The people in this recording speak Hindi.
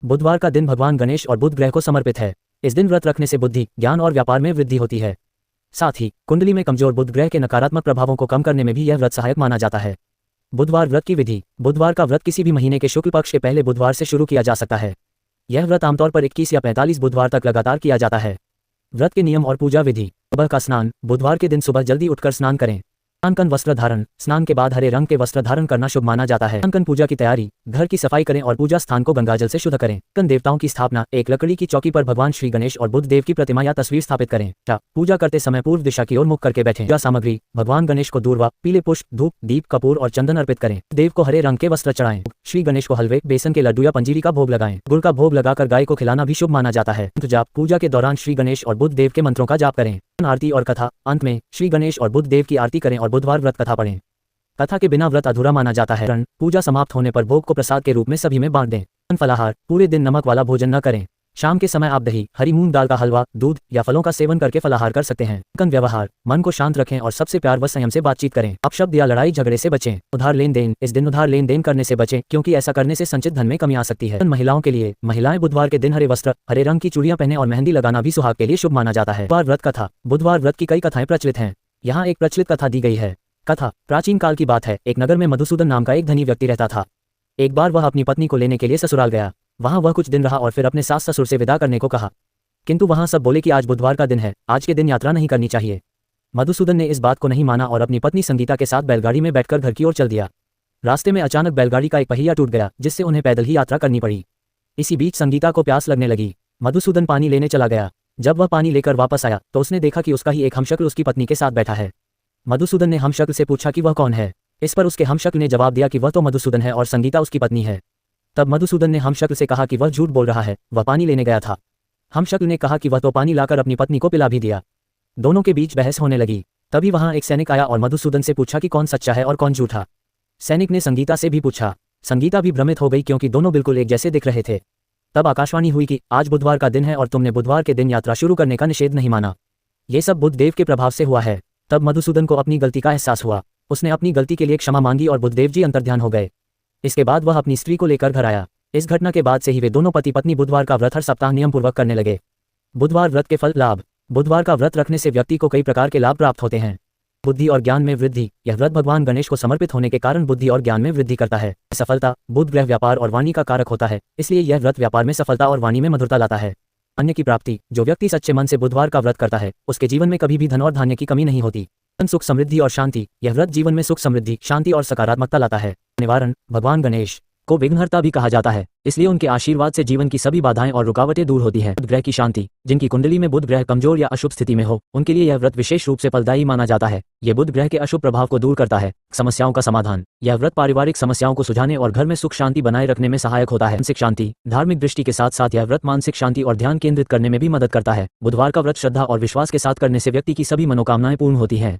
बुधवार का दिन भगवान गणेश और बुध ग्रह को समर्पित है। इस दिन व्रत रखने से बुद्धि, ज्ञान और व्यापार में वृद्धि होती है। साथ ही कुंडली में कमजोर बुध ग्रह के नकारात्मक प्रभावों को कम करने में भी यह व्रत सहायक माना जाता है। बुधवार व्रत की विधि। बुधवार का व्रत किसी भी महीने के शुक्ल पक्ष के पहले बुधवार से शुरू किया जा सकता है। यह व्रत आमतौर पर 21 या 45 बुधवार तक लगातार किया जाता है। व्रत के नियम और पूजा विधि। सुबह का स्नान। बुधवार के दिन सुबह जल्दी उठकर स्नान करें। स्नान वस्त्र धारण। स्नान के बाद हरे रंग के वस्त्र धारण करना शुभ माना जाता है। स्नान पूजा की तैयारी। घर की सफाई करें और पूजा स्थान को गंगाजल से शुद्ध करें। देवताओं की स्थापना। एक लकड़ी की चौकी पर भगवान श्री गणेश और बुध देव की प्रतिमा या तस्वीर स्थापित करें। पूजा करते समय पूर्व दिशा की ओर मुख करके बैठें। पूजा सामग्री। भगवान गणेश को दूर्वा, पीले पुष्प, धूप, दीप, कपूर और चंदन अर्पित करें। देव को हरे रंग के वस्त्र चढ़ाएं। श्री गणेश को हलवे, बेसन के लड्डू या पंजीरी का भोग लगाएं। गुड़ का भोग लगाकर गाय को खिलाना भी शुभ माना जाता है। जाप। पूजा के दौरान श्री गणेश और बुध देव के मंत्रों का जाप करें। आरती और कथा। अंत में श्री गणेश और बुध देव की आरती करें और बुधवार व्रत कथा पढ़ें। कथा के बिना व्रत अधूरा माना जाता है। पूजा समाप्त होने पर भोग को प्रसाद के रूप में सभी में बांट दें। फलाहार। पूरे दिन नमक वाला भोजन न करें। शाम के समय आप दही, हरी मूंग दाल का हलवा, दूध या फलों का सेवन करके फलाहार कर सकते हैं। व्यवहार। मन को शांत रखें और सबसे प्यार व संयम से बातचीत करें। अपशब्द या लड़ाई झगड़े से बचें। उधार लेन देन। इस दिन उधार लेन देन करने से बचें, क्योंकि ऐसा करने से संचित धन में कमी आ सकती है। महिलाओं के लिए। महिलाएं बुधवार के दिन हरे वस्त्र, हरे रंग की चूड़ियां पहने और मेहंदी लगाना भी सुहाग के लिए शुभ माना जाता है। बुधवार व्रत कथा। बुधवार व्रत की कई कथाएं प्रचलित हैं। यहाँ एक प्रचलित कथा दी गई है। कथा। प्राचीन काल की बात है। एक नगर में मधुसूदन नाम का एक धनी व्यक्ति रहता था। एक बार वह अपनी पत्नी को लेने के लिए ससुराल गया। वहां वह कुछ दिन रहा और फिर अपने सास ससुर से विदा करने को कहा, किंतु वहां सब बोले कि आज बुधवार का दिन है, आज के दिन यात्रा नहीं करनी चाहिए। मधुसूदन ने इस बात को नहीं माना और अपनी पत्नी संगीता के साथ बैलगाड़ी में बैठकर घर की ओर चल दिया। रास्ते में अचानक बैलगाड़ी का एक पहिया टूट गया, जिससे उन्हें पैदल ही यात्रा करनी पड़ी। इसी बीच संगीता को प्यास लगने लगी। मधुसूदन पानी लेने चला गया। जब वह पानी लेकर वापस आया तो उसने देखा कि उसका ही एक हमशक्ल उसकी पत्नी के साथ बैठा है। मधुसूदन ने हमशक्ल से पूछा कि वह कौन है। इस पर उसके हमशक्ल ने जवाब दिया कि वह तो मधुसूदन है और संगीता उसकी पत्नी है। तब मधुसूदन ने हमशक्ल से कहा कि वह झूठ बोल रहा है, वह पानी लेने गया था। हमशक्ल ने कहा कि वह तो पानी लाकर अपनी पत्नी को पिला भी दिया। दोनों के बीच बहस होने लगी। तभी वहां एक सैनिक आया और मधुसूदन से पूछा कि कौन सच्चा है और कौन झूठा। सैनिक ने संगीता से भी पूछा। संगीता भी भ्रमित हो गई, क्योंकि दोनों बिल्कुल एक जैसे दिख रहे थे। तब आकाशवाणी हुई कि आज बुधवार का दिन है और तुमने बुधवार के दिन यात्रा शुरू करने का निषेध नहीं माना। ये सब बुध देव के प्रभाव से हुआ है। तब मधुसूदन को अपनी गलती का एहसास हुआ। उसने अपनी गलती के लिए क्षमा मांगी और बुधदेव जी अंतर्ध्यान हो गए। इसके बाद वह अपनी स्त्री को लेकर घर आया। इस घटना के बाद से ही वे दोनों पति पत्नी बुधवार का व्रत हर सप्ताह नियम पूर्वक करने लगे। बुधवार व्रत के फल। लाभ। बुधवार का व्रत रखने से व्यक्ति को कई प्रकार के लाभ प्राप्त होते हैं। बुद्धि और ज्ञान में वृद्धि। यह व्रत भगवान गणेश को समर्पित होने के कारण बुद्धि और ज्ञान में वृद्धि करता है। सफलता। बुध ग्रह व्यापार और वाणी का कारक होता है, इसलिए यह व्रत व्यापार में सफलता और वाणी में मधुरता लाता है। अन्य की प्राप्ति। जो व्यक्ति सच्चे मन से बुधवार का व्रत करता है, उसके जीवन में कभी भी धन और धान्य की कमी नहीं होती। सुख, समृद्धि और शांति। यह व्रत जीवन में सुख, समृद्धि, शांति और सकारात्मकता लाता है। निवारण। भगवान गणेश को विघ्नहर्ता भी कहा जाता है, इसलिए उनके आशीर्वाद से जीवन की सभी बाधाएं और रुकावटें दूर होती हैं। बुध ग्रह की शांति। जिनकी कुंडली में बुध ग्रह कमजोर या अशुभ स्थिति में हो, उनके लिए यह व्रत विशेष रूप से फलदायी माना जाता है। यह बुध ग्रह के अशुभ प्रभाव को दूर करता है। समस्याओं का समाधान। यह व्रत पारिवारिक समस्याओं को सुझाने और घर में सुख शांति बनाए रखने में सहायक होता है। मानसिक शांति। धार्मिक दृष्टि के साथ साथ यह व्रत मानसिक शांति और ध्यान केंद्रित करने में भी मदद करता है। बुधवार का व्रत श्रद्धा और विश्वास के साथ करने से व्यक्ति की सभी मनोकामनाएं पूर्ण होती हैं।